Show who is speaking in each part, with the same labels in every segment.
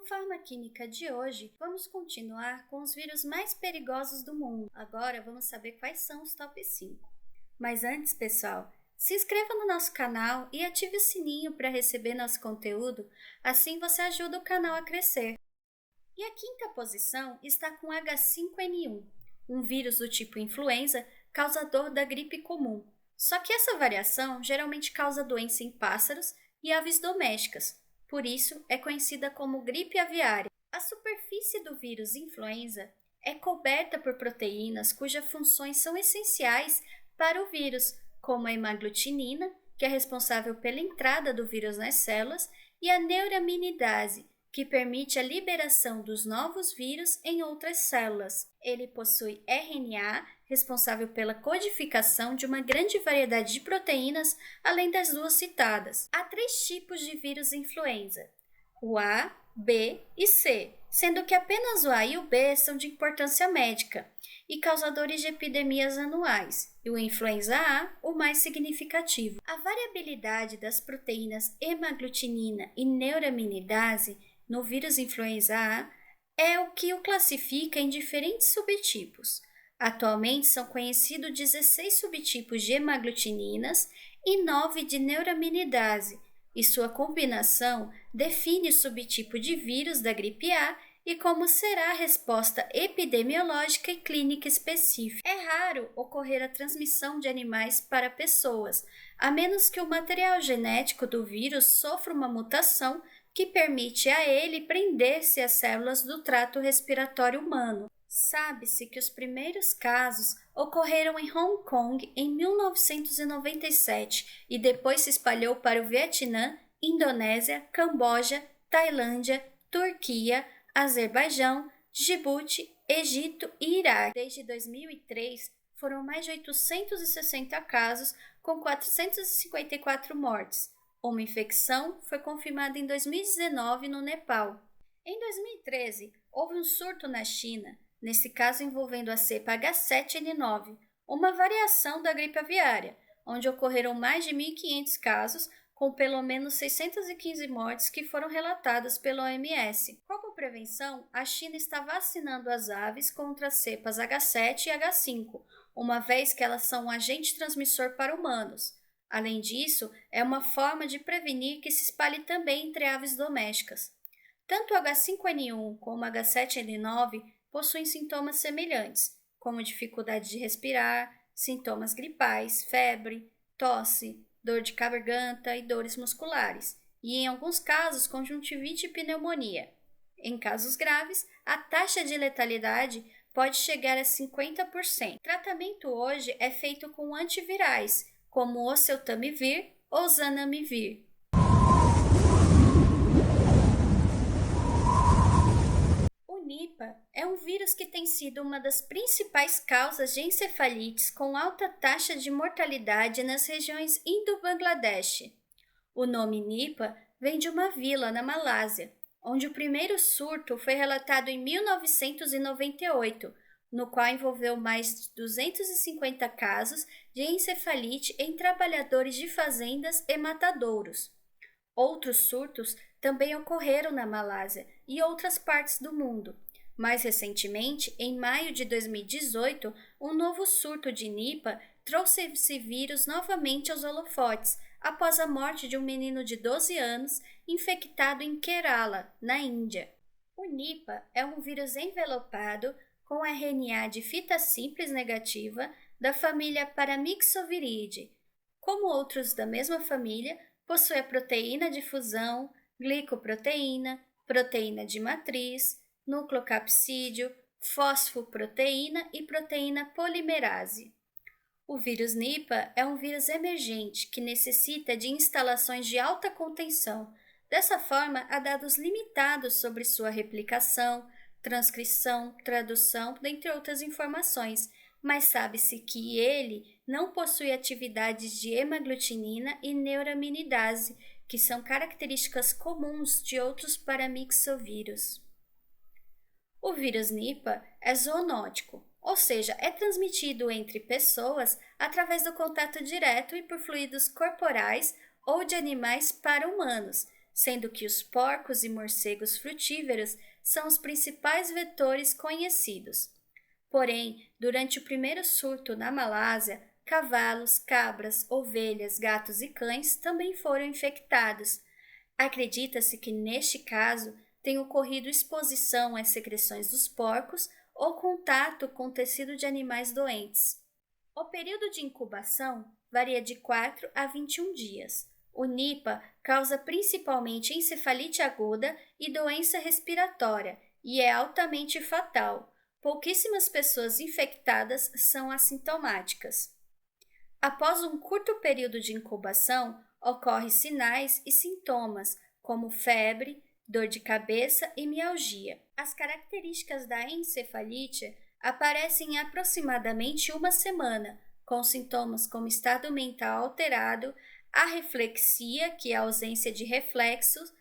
Speaker 1: Forma Química de hoje, vamos continuar com os vírus mais perigosos do mundo. Agora vamos saber quais são os top 5. Mas antes, pessoal, se inscreva no nosso canal e ative o sininho para receber nosso conteúdo, assim você ajuda o canal a crescer. E a quinta posição está com H5N1, um vírus do tipo influenza causador da gripe comum. Só que essa variação geralmente causa doença em pássaros e aves domésticas, por isso é conhecida como gripe aviária. A superfície do vírus influenza é coberta por proteínas cujas funções são essenciais para o vírus, como a hemaglutinina, que é responsável pela entrada do vírus nas células, e a neuraminidase, que permite a liberação dos novos vírus em outras células. Ele possui RNA, responsável pela codificação de uma grande variedade de proteínas, além das duas citadas. Há 3 tipos de vírus influenza, o A, B e C, sendo que apenas o A e o B são de importância médica e causadores de epidemias anuais, e o influenza A, o mais significativo. A variabilidade das proteínas hemaglutinina e neuraminidase no vírus influenza A é o que o classifica em diferentes subtipos. Atualmente são conhecidos 16 subtipos de hemaglutininas e 9 de neuraminidase, e sua combinação define o subtipo de vírus da gripe A e como será a resposta epidemiológica e clínica específica. É raro ocorrer a transmissão de animais para pessoas, a menos que o material genético do vírus sofra uma mutação que permite a ele prender-se às células do trato respiratório humano. Sabe-se que os primeiros casos ocorreram em Hong Kong em 1997 e depois se espalhou para o Vietnã, Indonésia, Camboja, Tailândia, Turquia, Azerbaijão, Djibouti, Egito e Iraque. Desde 2003, foram mais de 860 casos, com 454 mortes. Uma infecção foi confirmada em 2019 no Nepal. Em 2013, houve um surto na China, nesse caso envolvendo a cepa H7N9, uma variação da gripe aviária, onde ocorreram mais de 1.500 casos, com pelo menos 615 mortes que foram relatadas pela OMS. Como prevenção, a China está vacinando as aves contra as cepas H7 e H5, uma vez que elas são um agente transmissor para humanos. Além disso, é uma forma de prevenir que se espalhe também entre aves domésticas. Tanto o H5N1 como o H7N9 possuem sintomas semelhantes, como dificuldade de respirar, sintomas gripais, febre, tosse, dor de garganta e dores musculares, e em alguns casos conjuntivite e pneumonia. Em casos graves, a taxa de letalidade pode chegar a 50%. O tratamento hoje é feito com antivirais, como o oseltamivir ou zanamivir. O Nipah é um vírus que tem sido uma das principais causas de encefalites com alta taxa de mortalidade nas regiões Indo-Bangladesh. O nome Nipah vem de uma vila na Malásia, onde o primeiro surto foi relatado em 1998, no qual envolveu mais de 250 casos de encefalite em trabalhadores de fazendas e matadouros. Outros surtos também ocorreram na Malásia e outras partes do mundo. Mais recentemente, em maio de 2018, um novo surto de Nipah trouxe esse vírus novamente aos holofotes, após a morte de um menino de 12 anos infectado em Kerala, na Índia. O Nipah é um vírus envelopado com RNA de fita simples negativa da família Paramyxoviridae. Como outros da mesma família, possui a proteína de fusão, glicoproteína, proteína de matriz, nucleocapsídeo, fosfoproteína e proteína polimerase. O vírus Nipah é um vírus emergente que necessita de instalações de alta contenção. Dessa forma, há dados limitados sobre sua replicação, transcrição, tradução, dentre outras informações, mas sabe-se que ele não possui atividades de hemaglutinina e neuraminidase, que são características comuns de outros paramyxovírus. O vírus Nipah é zoonótico, ou seja, é transmitido entre pessoas através do contato direto e por fluidos corporais ou de animais para humanos, sendo que os porcos e morcegos frutíferos são os principais vetores conhecidos. Porém, durante o primeiro surto na Malásia, cavalos, cabras, ovelhas, gatos e cães também foram infectados. Acredita-se que, neste caso, tenha ocorrido exposição às secreções dos porcos ou contato com tecido de animais doentes. O período de incubação varia de 4 a 21 dias. O Nipah causa principalmente encefalite aguda e doença respiratória e é altamente fatal. Pouquíssimas pessoas infectadas são assintomáticas. Após um curto período de incubação, ocorrem sinais e sintomas, como febre, dor de cabeça e mialgia. As características da encefalite aparecem em aproximadamente uma semana, com sintomas como estado mental alterado, arreflexia, que é a ausência de reflexos,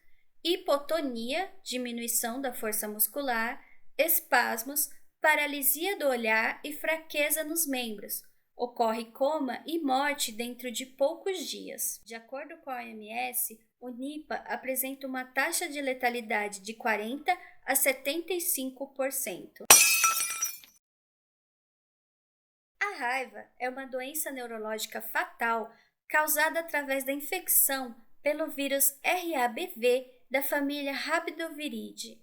Speaker 1: hipotonia, diminuição da força muscular, espasmos, paralisia do olhar e fraqueza nos membros. Ocorre coma e morte dentro de poucos dias. De acordo com a OMS, o Nipah apresenta uma taxa de letalidade de 40% a 75%. A raiva é uma doença neurológica fatal causada através da infecção pelo vírus RABV da família Rhabdoviridae.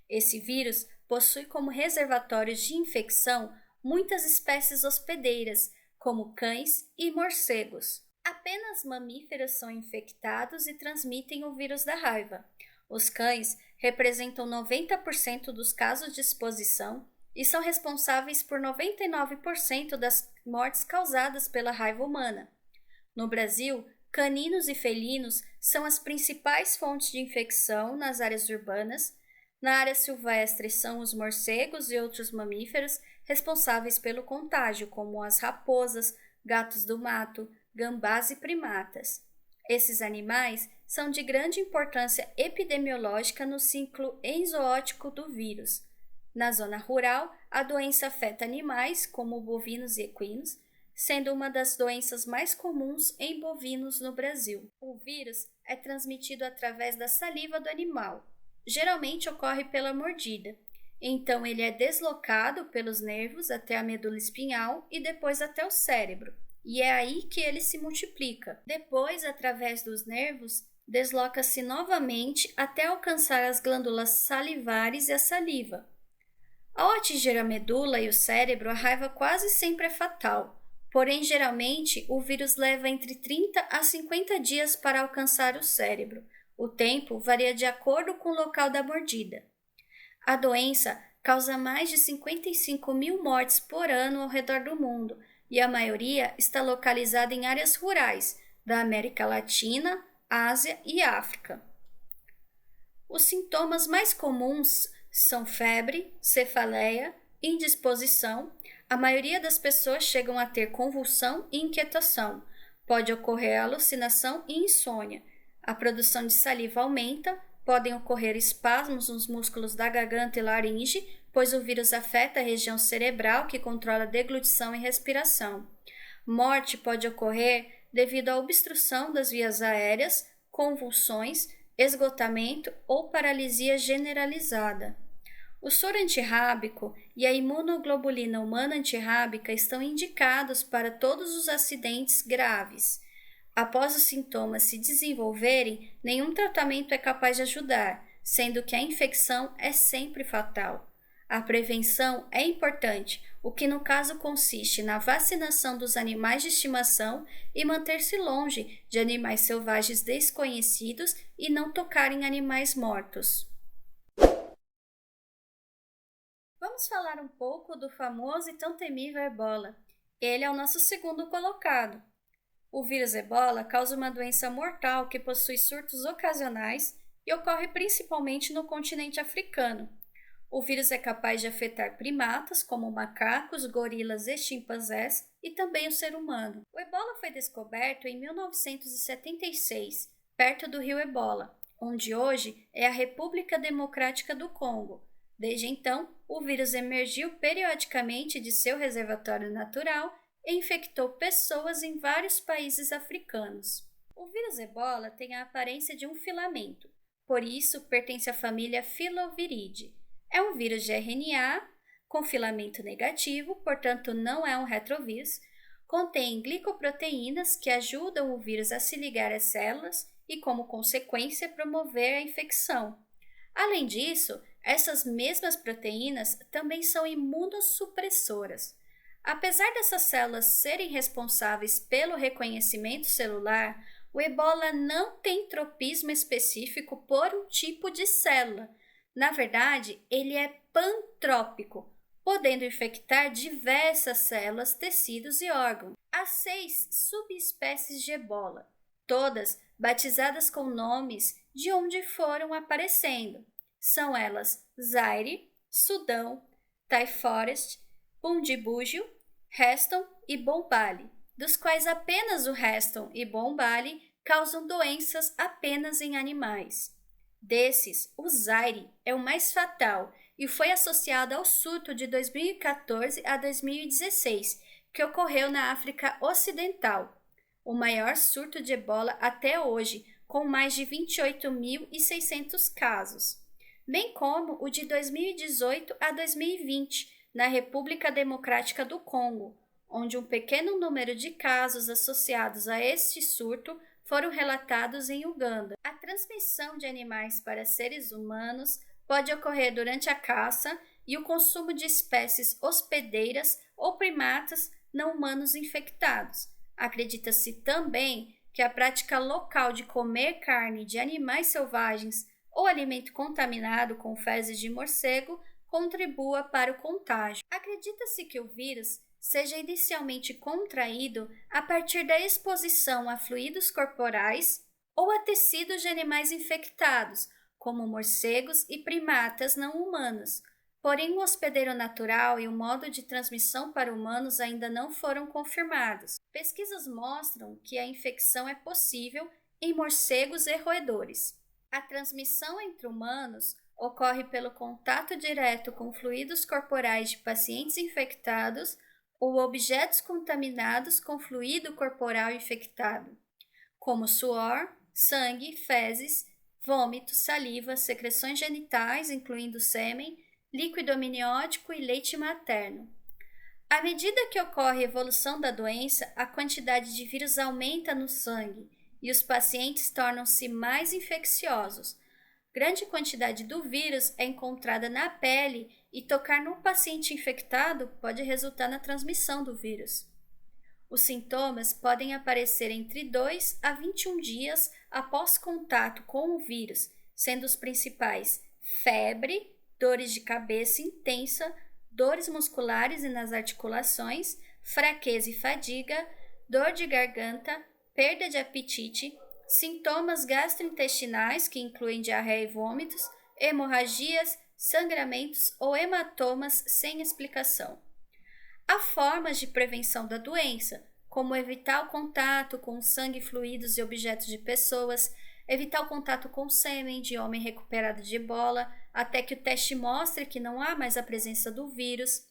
Speaker 1: Esse vírus possui como reservatórios de infecção muitas espécies hospedeiras, como cães e morcegos. Apenas mamíferos são infectados e transmitem o vírus da raiva. Os cães representam 90% dos casos de exposição e são responsáveis por 99% das mortes causadas pela raiva humana. No Brasil, caninos e felinos são as principais fontes de infecção nas áreas urbanas. Na área silvestre são os morcegos e outros mamíferos responsáveis pelo contágio, como as raposas, gatos do mato, gambás e primatas. Esses animais são de grande importância epidemiológica no ciclo enzootéico do vírus. Na zona rural, a doença afeta animais, como bovinos e equinos, sendo uma das doenças mais comuns em bovinos no Brasil. O vírus é transmitido através da saliva do animal. Geralmente ocorre pela mordida. Então, ele é deslocado pelos nervos até a medula espinhal e depois até o cérebro. E é aí que ele se multiplica. Depois, através dos nervos, desloca-se novamente até alcançar as glândulas salivares e a saliva. Ao atingir a medula e o cérebro, a raiva quase sempre é fatal. Porém, geralmente, o vírus leva entre 30 a 50 dias para alcançar o cérebro. O tempo varia de acordo com o local da mordida. A doença causa mais de 55 mil mortes por ano ao redor do mundo e a maioria está localizada em áreas rurais da América Latina, Ásia e África. Os sintomas mais comuns são febre, cefaleia, indisposição. A maioria das pessoas chegam a ter convulsão e inquietação. Pode ocorrer alucinação e insônia. A produção de saliva aumenta, podem ocorrer espasmos nos músculos da garganta e laringe, pois o vírus afeta a região cerebral que controla a deglutição e respiração. Morte pode ocorrer devido à obstrução das vias aéreas, convulsões, esgotamento ou paralisia generalizada. O soro antirrábico e a imunoglobulina humana antirrábica estão indicados para todos os acidentes graves. Após os sintomas se desenvolverem, nenhum tratamento é capaz de ajudar, sendo que a infecção é sempre fatal. A prevenção é importante, o que no caso consiste na vacinação dos animais de estimação e manter-se longe de animais selvagens desconhecidos e não tocar em animais mortos. Vamos falar um pouco do famoso e tão temível Ebola. Ele é o nosso segundo colocado. O vírus Ebola causa uma doença mortal que possui surtos ocasionais e ocorre principalmente no continente africano. O vírus é capaz de afetar primatas, como macacos, gorilas e chimpanzés, e também o ser humano. O Ebola foi descoberto em 1976, perto do rio Ebola, onde hoje é a República Democrática do Congo. Desde então, o vírus emergiu periodicamente de seu reservatório natural e infectou pessoas em vários países africanos. O vírus Ebola tem a aparência de um filamento, por isso pertence à família Filoviridae. É um vírus de RNA com filamento negativo, portanto não é um retrovírus, contém glicoproteínas que ajudam o vírus a se ligar às células e, como consequência, promover a infecção. Além disso, essas mesmas proteínas também são imunossupressoras. Apesar dessas células serem responsáveis pelo reconhecimento celular, o ebola não tem tropismo específico por um tipo de célula. Na verdade, ele é pantrópico, podendo infectar diversas células, tecidos e órgãos. Há 6 subespécies de ebola, todas batizadas com nomes de onde foram aparecendo. São elas Zaire, Sudão, Thai Forest, Bundibugyo, Reston e Bombali, dos quais apenas o Reston e Bombali causam doenças apenas em animais. Desses, o Zaire é o mais fatal e foi associado ao surto de 2014 a 2016, que ocorreu na África Ocidental, o maior surto de ebola até hoje, com mais de 28.600 casos, bem como o de 2018 a 2020, na República Democrática do Congo, onde um pequeno número de casos associados a este surto foram relatados em Uganda. A transmissão de animais para seres humanos pode ocorrer durante a caça e o consumo de espécies hospedeiras ou primatas não humanos infectados. Acredita-se também que a prática local de comer carne de animais selvagens ou alimento contaminado com fezes de morcego contribua para o contágio. Acredita-se que o vírus seja inicialmente contraído a partir da exposição a fluidos corporais ou a tecidos de animais infectados, como morcegos e primatas não humanos. Porém, o hospedeiro natural e o modo de transmissão para humanos ainda não foram confirmados. Pesquisas mostram que a infecção é possível em morcegos e roedores. A transmissão entre humanos ocorre pelo contato direto com fluidos corporais de pacientes infectados ou objetos contaminados com fluido corporal infectado, como suor, sangue, fezes, vômito, saliva, secreções genitais, incluindo sêmen, líquido amniótico e leite materno. À medida que ocorre a evolução da doença, a quantidade de vírus aumenta no sangue e os pacientes tornam-se mais infecciosos. Grande quantidade do vírus é encontrada na pele e tocar num paciente infectado pode resultar na transmissão do vírus. Os sintomas podem aparecer entre 2 a 21 dias após contato com o vírus, sendo os principais febre, dores de cabeça intensa, dores musculares e nas articulações, fraqueza e fadiga, dor de garganta, perda de apetite, sintomas gastrointestinais que incluem diarreia e vômitos, hemorragias, sangramentos ou hematomas sem explicação. Há formas de prevenção da doença, como evitar o contato com sangue, fluidos e objetos de pessoas, evitar o contato com sêmen de homem recuperado de ebola, até que o teste mostre que não há mais a presença do vírus,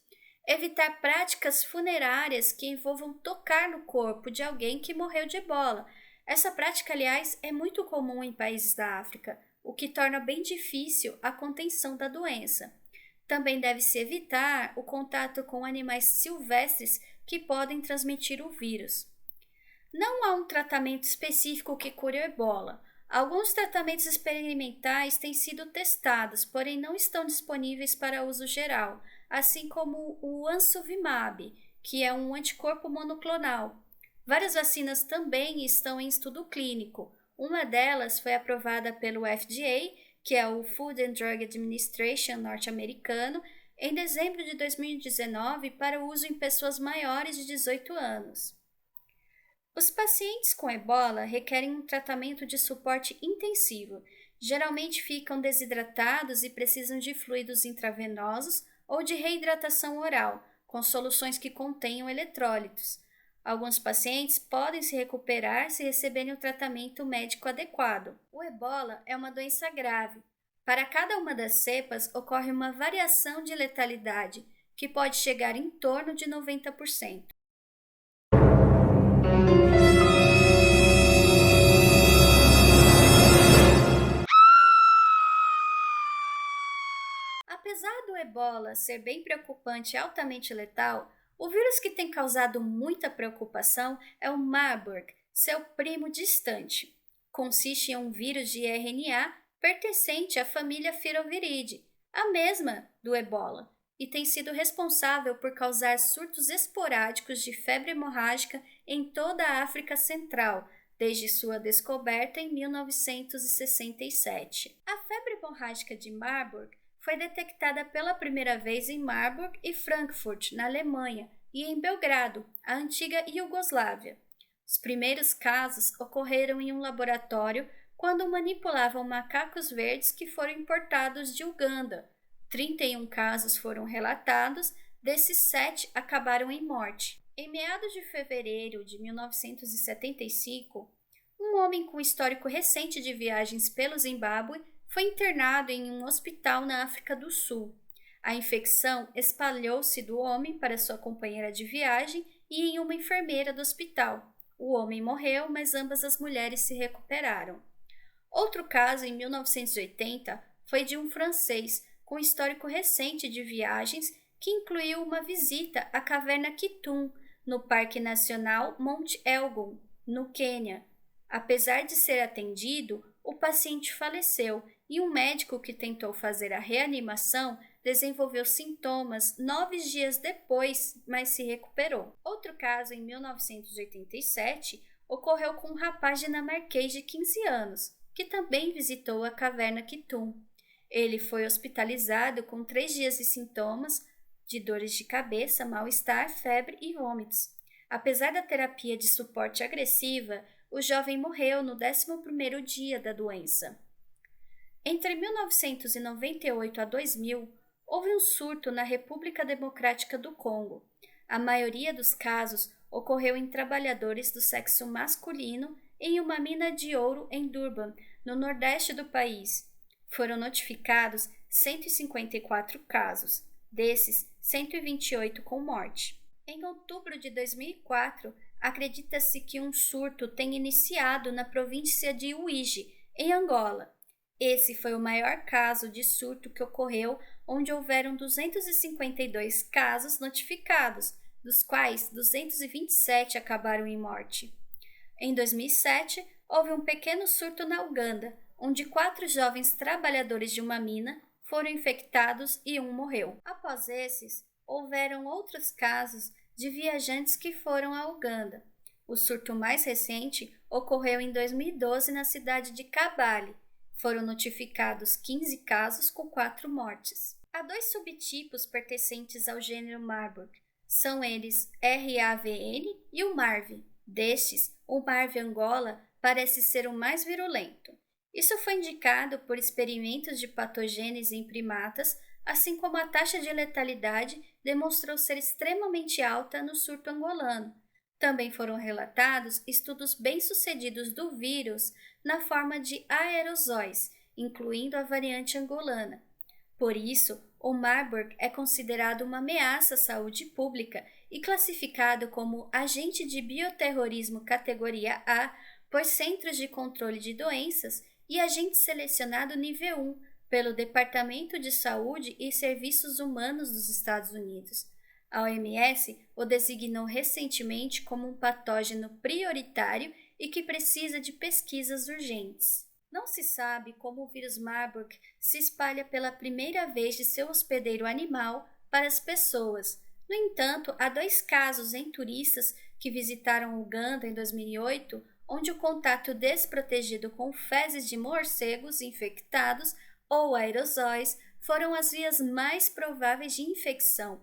Speaker 1: evitar práticas funerárias que envolvam tocar no corpo de alguém que morreu de ebola. Essa prática, aliás, é muito comum em países da África, o que torna bem difícil a contenção da doença. Também deve-se evitar o contato com animais silvestres que podem transmitir o vírus. Não há um tratamento específico que cure o ebola. Alguns tratamentos experimentais têm sido testados, porém não estão disponíveis para uso geral, assim como o Ansuvimab, que é um anticorpo monoclonal. Várias vacinas também estão em estudo clínico. Uma delas foi aprovada pelo FDA, que é o Food and Drug Administration norte-americano, em dezembro de 2019 para uso em pessoas maiores de 18 anos. Os pacientes com ebola requerem um tratamento de suporte intensivo. Geralmente ficam desidratados e precisam de fluidos intravenosos ou de reidratação oral, com soluções que contenham eletrólitos. Alguns pacientes podem se recuperar se receberem o tratamento médico adequado. O ebola é uma doença grave. Para cada uma das cepas, ocorre uma variação de letalidade, que pode chegar em torno de 90%. Apesar do ebola ser bem preocupante e altamente letal, o vírus que tem causado muita preocupação é o Marburg, seu primo distante. Consiste em um vírus de RNA pertencente à família Filoviridae, a mesma do ebola, e tem sido responsável por causar surtos esporádicos de febre hemorrágica em toda a África Central, desde sua descoberta em 1967. A febre hemorrágica de Marburg foi detectada pela primeira vez em Marburg e Frankfurt, na Alemanha, e em Belgrado, a antiga Iugoslávia. Os primeiros casos ocorreram em um laboratório quando manipulavam macacos verdes que foram importados de Uganda. 31 casos foram relatados, desses 7 acabaram em morte. Em meados de fevereiro de 1975, um homem com histórico recente de viagens pelo Zimbábue foi internado em um hospital na África do Sul. A infecção espalhou-se do homem para sua companheira de viagem e em uma enfermeira do hospital. O homem morreu, mas ambas as mulheres se recuperaram. Outro caso, em 1980, foi de um francês com histórico recente de viagens que incluiu uma visita à caverna Kitum, no Parque Nacional Monte Elgon, no Quênia. Apesar de ser atendido, o paciente faleceu e um médico que tentou fazer a reanimação desenvolveu sintomas 9 dias depois, mas se recuperou. Outro caso, em 1987, ocorreu com um rapaz dinamarquês de 15 anos, que também visitou a caverna Kitum. Ele foi hospitalizado com 3 dias de sintomas de dores de cabeça, mal-estar, febre e vômitos. Apesar da terapia de suporte agressiva, o jovem morreu no 11º dia da doença. Entre 1998 a 2000, houve um surto na República Democrática do Congo. A maioria dos casos ocorreu em trabalhadores do sexo masculino em uma mina de ouro em Durban, no nordeste do país. Foram notificados 154 casos, desses 128 com morte. Em outubro de 2004, acredita-se que um surto tenha iniciado na província de Uíge, em Angola. Esse foi o maior caso de surto que ocorreu, onde houveram 252 casos notificados, dos quais 227 acabaram em morte. Em 2007, houve um pequeno surto na Uganda, onde 4 jovens trabalhadores de uma mina foram infectados e um morreu. Após esses, houveram outros casos de viajantes que foram à Uganda. O surto mais recente ocorreu em 2012 na cidade de Kabale. Foram notificados 15 casos com 4 mortes. Há 2 subtipos pertencentes ao gênero Marburg. São eles RAVN e o MARV. Destes, o MARV Angola parece ser o mais virulento. Isso foi indicado por experimentos de patogênese em primatas, assim como a taxa de letalidade demonstrou ser extremamente alta no surto angolano. Também foram relatados estudos bem-sucedidos do vírus na forma de aerosóis, incluindo a variante angolana. Por isso, o Marburg é considerado uma ameaça à saúde pública e classificado como agente de bioterrorismo categoria A por Centros de Controle de Doenças e agente selecionado nível 1 pelo Departamento de Saúde e Serviços Humanos dos Estados Unidos. A OMS o designou recentemente como um patógeno prioritário e que precisa de pesquisas urgentes. Não se sabe como o vírus Marburg se espalha pela primeira vez de seu hospedeiro animal para as pessoas. No entanto, há 2 casos em turistas que visitaram Uganda em 2008, onde o contato desprotegido com fezes de morcegos infectados ou aerosóis foram as vias mais prováveis de infecção.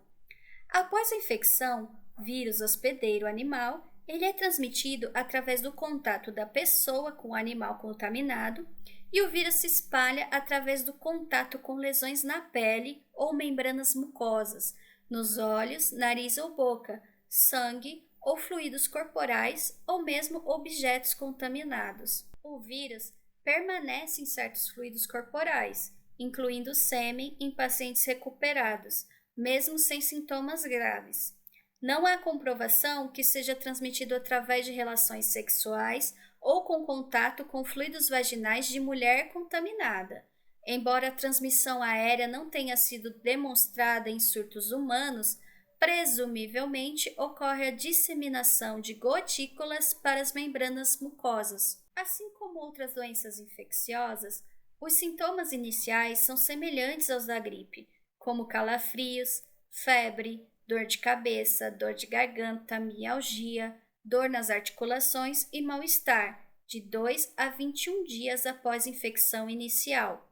Speaker 1: Após a infecção, vírus hospedeiro animal, ele é transmitido através do contato da pessoa com o animal contaminado e o vírus se espalha através do contato com lesões na pele ou membranas mucosas, nos olhos, nariz ou boca, sangue ou fluidos corporais ou mesmo objetos contaminados. O vírus permanece em certos fluidos corporais, incluindo sêmen em pacientes recuperados, mesmo sem sintomas graves. Não há comprovação que seja transmitido através de relações sexuais ou com contato com fluidos vaginais de mulher contaminada. Embora a transmissão aérea não tenha sido demonstrada em surtos humanos, presumivelmente ocorre a disseminação de gotículas para as membranas mucosas. Assim como outras doenças infecciosas, os sintomas iniciais são semelhantes aos da gripe, como calafrios, febre, dor de cabeça, dor de garganta, mialgia, dor nas articulações e mal-estar, de 2 a 21 dias após a infecção inicial.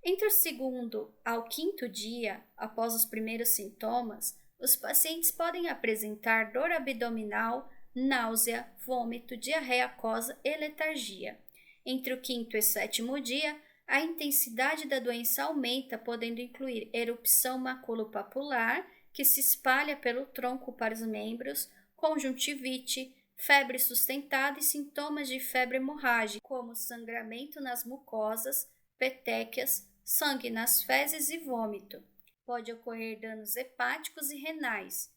Speaker 1: Entre o segundo ao quinto dia, após os primeiros sintomas, os pacientes podem apresentar dor abdominal, náusea, vômito, diarreia aquosa e letargia. Entre o quinto e sétimo dia, a intensidade da doença aumenta, podendo incluir erupção maculopapular, que se espalha pelo tronco para os membros, conjuntivite, febre sustentada e sintomas de febre hemorrágica, como sangramento nas mucosas, petequias, sangue nas fezes e vômito. Pode ocorrer danos hepáticos e renais.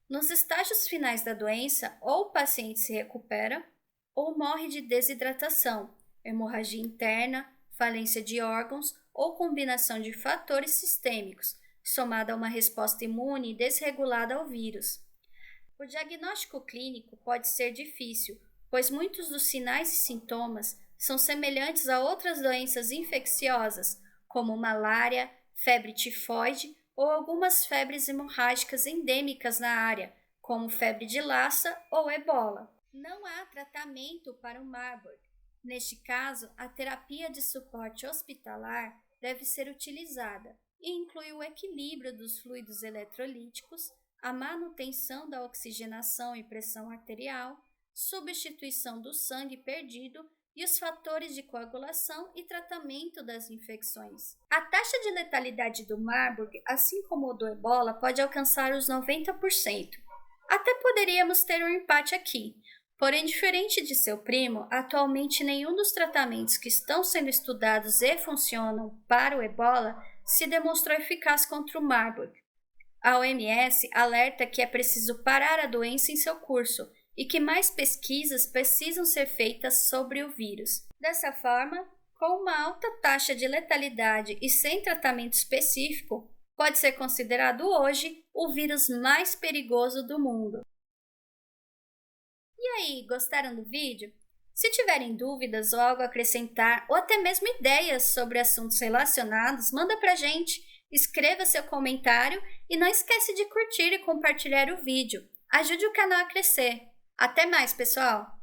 Speaker 1: Nos estágios finais da doença, ou o paciente se recupera, ou morre de desidratação, hemorragia interna, falência de órgãos ou combinação de fatores sistêmicos, somada a uma resposta imune desregulada ao vírus. O diagnóstico clínico pode ser difícil, pois muitos dos sinais e sintomas são semelhantes a outras doenças infecciosas, como malária, febre tifoide ou algumas febres hemorrágicas endêmicas na área, como febre de Lassa ou ebola. Não há tratamento para o Marburg. Neste caso, a terapia de suporte hospitalar deve ser utilizada e inclui o equilíbrio dos fluidos eletrolíticos, a manutenção da oxigenação e pressão arterial, substituição do sangue perdido e os fatores de coagulação e tratamento das infecções. A taxa de letalidade do Marburg, assim como o do ebola, pode alcançar os 90%. Até poderíamos ter um empate aqui. Porém, diferente de seu primo, atualmente nenhum dos tratamentos que estão sendo estudados e funcionam para o ebola se demonstrou eficaz contra o Marburg. A OMS alerta que é preciso parar a doença em seu curso e que mais pesquisas precisam ser feitas sobre o vírus. Dessa forma, com uma alta taxa de letalidade e sem tratamento específico, pode ser considerado hoje o vírus mais perigoso do mundo. E aí, gostaram do vídeo? Se tiverem dúvidas ou algo a acrescentar, ou até mesmo ideias sobre assuntos relacionados, manda pra gente, escreva seu comentário e não esquece de curtir e compartilhar o vídeo. Ajude o canal a crescer. Até mais, pessoal!